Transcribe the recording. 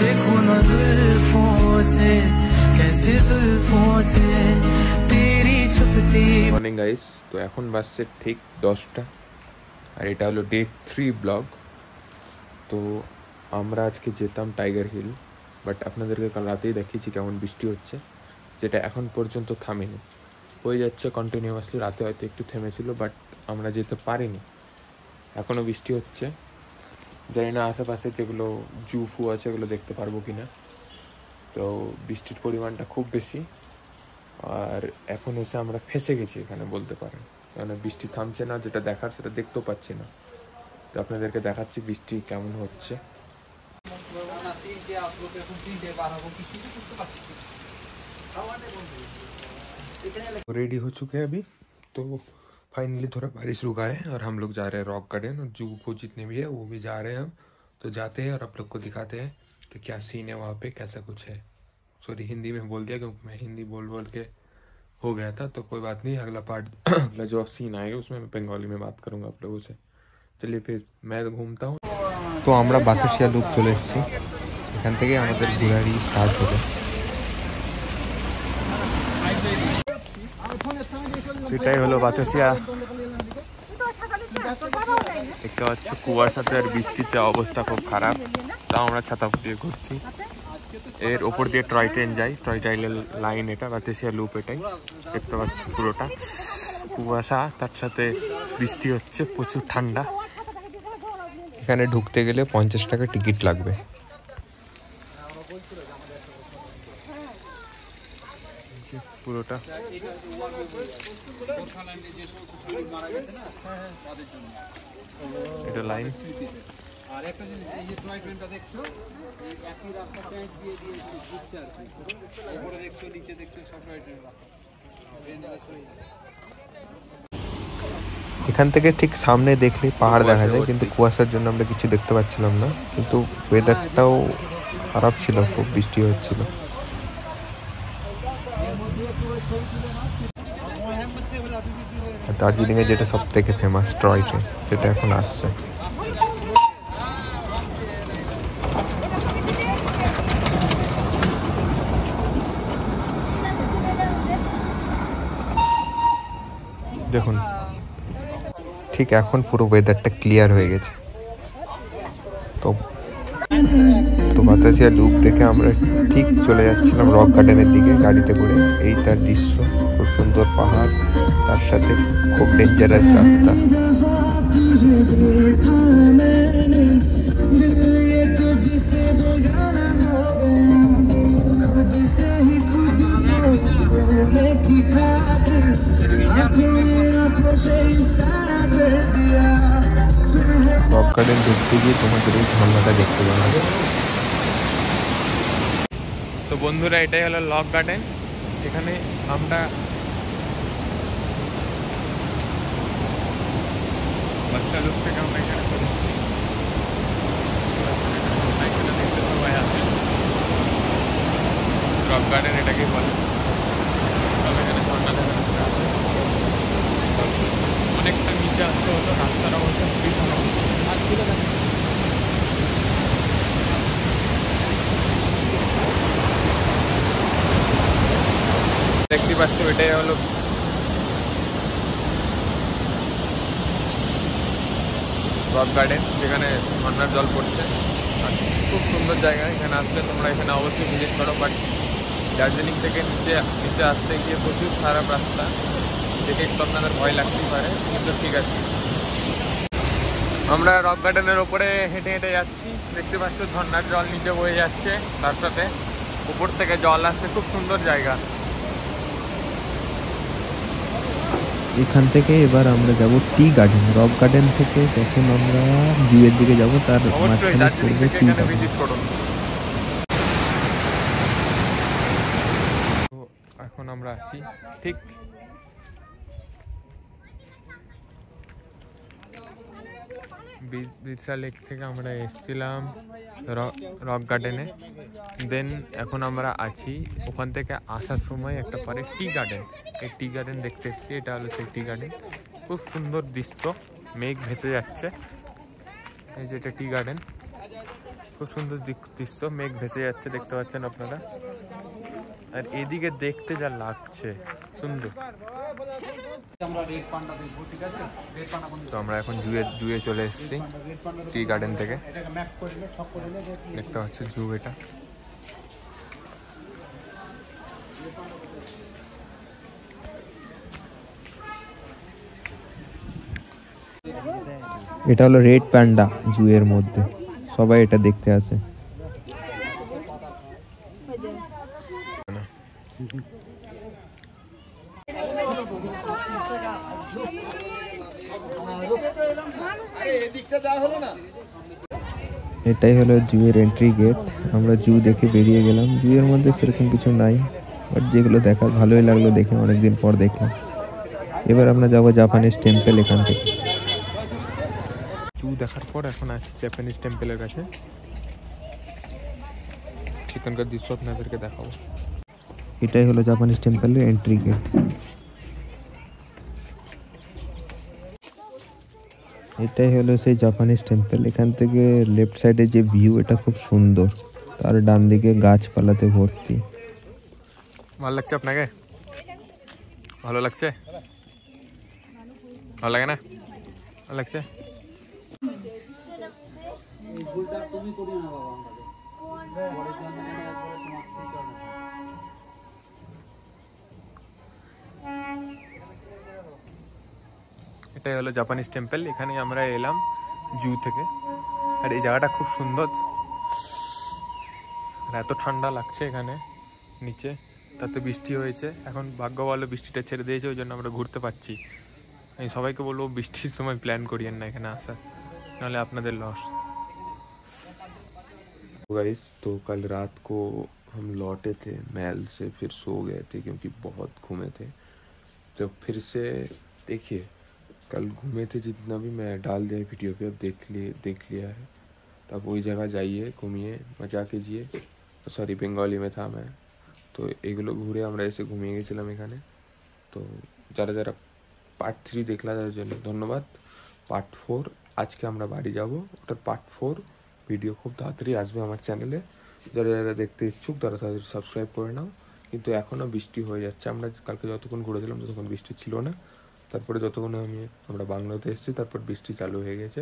देखूं ना जुल्फों से कैसे जुल्फों से तेरी छुपती। मॉर्निंग गाइस, तो এখন বাজছে ঠিক 10টা আর এটা হলো ডে 3 ব্লগ। তো আমরা আজকে যেতাম টাইগার হিল, বাট আপনাদেরকে কাল রাতেই দেখিয়েছি কেমন বৃষ্টি হচ্ছে, যেটা এখন পর্যন্ত থামেনি, হয়ে যাচ্ছে কন্টিনিউয়াসলি। রাতে হয়তো একটু থেমেছিল, বাট আমরা যেতে পারিনি, এখনও বৃষ্টি হচ্ছে। জানি না আশেপাশে যেগুলো জু ফু আছে এগুলো দেখতে পারবো কি না। তো বৃষ্টির পরিমাণটা খুব বেশি, আর এখন এসে আমরা ফেঁসে গেছি এখানে বলতে পারেন, কারণ বৃষ্টি থামছে না, যেটা দেখার সেটা দেখতেও পাচ্ছি না। তো আপনাদেরকে দেখাচ্ছি বৃষ্টি কেমন হচ্ছে। रेडी हो चुके हैं अभी, तो फाइनली थोड़ा बारिश रुका है और हम लोग जा रहे हैं रॉक गार्डन, और जू फू जितने भी है वो भी जा रहे हैं हम। तो जाते हैं और आप लोग को दिखाते हैं कि क्या सीन है वहाँ पे, कैसा कुछ है। सॉरी, हिंदी में बोल दिया क्योंकि मैं हिंदी बोल बोल के हो गया था। तो कोई बात नहीं, अगला पार्ट अगला जो सीन आएगा उसमें मैं बंगाली में बात करूँगा आप लोगों से। चलिए फिर मैं घूमता हूँ। तो আমরা বাতাসিয়া লুপ চলে এসেছি, এখান থেকে আমাদের ঘোরারই স্টার্ট হবে। এটাই হলো বাতাসিয়া, দেখতে পাচ্ছ কুয়াশাতে আর বৃষ্টিতে অবস্থা খুব খারাপ, তাও আমরা ছাতা ফুটিয়ে ঘুরছি। এর ওপর দিয়ে টয় ট্রেন যায়, টয় ট্রেনের লাইন এটা, বাতাসিয়া লুপ এটাই দেখতে পাচ্ছি। পুরোটা কুয়াশা, তার সাথে বৃষ্টি হচ্ছে, প্রচুর ঠান্ডা। এখানে ঢুকতে গেলে 50 টাকা টিকিট লাগবে। পুরোটা এটা লাইন। আর একটা জিনিস, এই যে টয় ট্রেনটা দেখছো, এই একই রাস্তাটা দিয়ে দিয়ে ঘুরছে আর কি। উপরে দেখছো, নিচে দেখছো, সব টয় ট্রেন রাস্তা। এখান থেকে ঠিক সামনে দেখলে পাহাড় দেখা যায়, কিন্তু কুয়াশার জন্য আমরা কিছু দেখতে পাচ্ছিলাম না। কিন্তু ওয়েদারটাও খারাপ ছিল, খুব বৃষ্টি হচ্ছিল। দার্জিলিংয়ে যেটা সব থেকে ফেমাস টয় ট্রেন, সেটা এখন আসছে। দেখুন, ঠিক এখন পুরো ওয়েদারটা ক্লিয়ার হয়ে গেছে। তো বাতাসিয়া লুপ দেখে আমরা ঠিক চলে যাচ্ছিলাম রক গার্ডেনের দিকে গাড়িতে করে। এই তার দৃশ্য, খুব সুন্দর পাহাড়, তার সাথে খুব ডেঞ্জারাস রাস্তা। রক গার্ডেন ঢুকতে গিয়ে তোমাদের এই ঝর্ণাটা দেখতে পাবে। তো বন্ধুরা, এটাই হলো রক গার্ডেন। এখানে আমরা বাচ্চা লুক থেকে আমরা এখানে করেছি। সবাই আছে, রক গার্ডেন এটাকে বলে। এখানে ঝর্ণা দেখা আছে, অনেকটা নিচে আসতে হতো, রাস্তার অবস্থা খুবই খারাপ। দেখতে পাচ্ছ, এটাই হলো রক গার্ডেন, যেখানে ঝর্ণার জল পড়ছে। আর খুব সুন্দর জায়গা, এখানে আসলে তোমরা এখানে অবশ্যই ভিজিট করো। বাট দার্জিলিং থেকে নিচে আসতে গিয়ে প্রচুর খারাপ রাস্তা, দেখে একটু আপনাদের ভয় লাগতেই পারে, কিন্তু ঠিক আছে। আমরা রক গার্ডেনের ওপরে হেঁটে হেঁটে যাচ্ছি, দেখতে পাচ্ছ ঝর্ণার জল নিচে বয়ে যাচ্ছে, তার সাথে উপর থেকে জল আসছে, খুব সুন্দর জায়গা। এখান থেকে এবার আমরা যাব টি গার্ডেন। রক গার্ডেন থেকে তখন আমরা জুয়ের দিকে যাব, তার মাঝখানে পড়বে টি গার্ডেন। তো এখন আমরা আছি ঠিক বিরসা লেক থেকে আমরা এসেছিলাম রক গার্ডেনে। দেন এখন আমরা আছি, ওখান থেকে আসার সময় একটা পরে টি গার্ডেন, এই টি গার্ডেন দেখতে এসেছি। এটা হলো সেই টি গার্ডেন, খুব সুন্দর দৃশ্য, মেঘ ভেসে যাচ্ছে। এই যে এটা টি গার্ডেন। খুব সুন্দর দৃশ্য, মেঘ ভেসে যাচ্ছে দেখতে পাচ্ছেন আপনারা। আর এদিকে দেখতে যা লাগছে সুন্দর। তো আমরা এখন জুয়ে চলে এসেছি টি গার্ডেন থেকে। দেখতে পাচ্ছি জু, এটা এটা হলো রেড প্যান্ডা, জুয়ের মধ্যে সবাই এটা দেখতে আসে। এটাই হলো জুয়ের এন্ট্রি গেট। আমরা জু দেখে বেরিয়ে গেলাম। জুয়ের মধ্যে সেরকম কিছু নাই, বাট যেগুলো দেখার ভালোই লাগলো দেখে, অনেকদিন পর দেখলাম। এবার আমরা যাবো জাপানিজ টেম্পল এখান থেকে। জু দেখার পর এখন আছে জাপানিজ টেম্পলের কাছে। সেখানকার দৃশ্য আপনাদেরকে দেখাবো। এটাই হলো জাপানিজ টেম্পলের এন্ট্রি গেট। এটাই হলো সেই জাপানিজ টেম্পল। এখান থেকে লেফট সাইডে যে ভিউ, এটা খুব সুন্দর। তার ডান দিকে গাছপালাতে ভর্তি। ভালো লাগছে আপনাকে? ভালো লাগছে? ভালো লাগে না? ভালো লাগছে? এটাই হলো জাপানিজ টেম্পল। এখানে আমরা এলাম জু থেকে। আর এই জায়গাটা খুব সুন্দর। আর এত ঠান্ডা লাগছে এখানে নিচে। তাতে বৃষ্টি হয়েছে, এখন ভাগ্য ভালো বৃষ্টিটা ছেড়ে দিয়েছে, ওই জন্য আমরা ঘুরতে পারছি। আমি সবাইকে বলবো বৃষ্টির সময় প্ল্যান করিয়েন না এখানে আসার, नाले आपनদের लॉस। गाइस तो कल रात को हम लौटे थे महल से, फिर सो गए थे क्योंकि बहुत घूमे थे। तो फिर से देखिए कल घूमे थे, जितना भी मैं डाल दिया वीडियो पे, अब देख लिया है। तब वही जगह जाइए, घूमिए, मजा कीजिए। सॉरी बेंगली में था मैं। तो एगुलो घुरे আমরা এসে ঘুমিয়ে গেছিলাম এখানে। তো যারা যারা পার্ট 3 দেখলা তাদের জন্য ধন্যবাদ। পার্ট 4 আজকে আমরা বাড়ি যাব, ওটার পার্ট 4 ভিডিও খুব তাড়াতাড়ি আসবে আমার চ্যানেলে। যারা যারা দেখতে ইচ্ছুক তারা তাদের সাবস্ক্রাইব করে নাও। কিন্তু এখনও বৃষ্টি হয়ে যাচ্ছে। আমরা কালকে যতক্ষণ ঘুরেছিলাম ততক্ষণ বৃষ্টি ছিল না। তারপরে যতক্ষণ আমরা বাংলাতে এসেছি তারপর বৃষ্টি চালু হয়ে গেছে।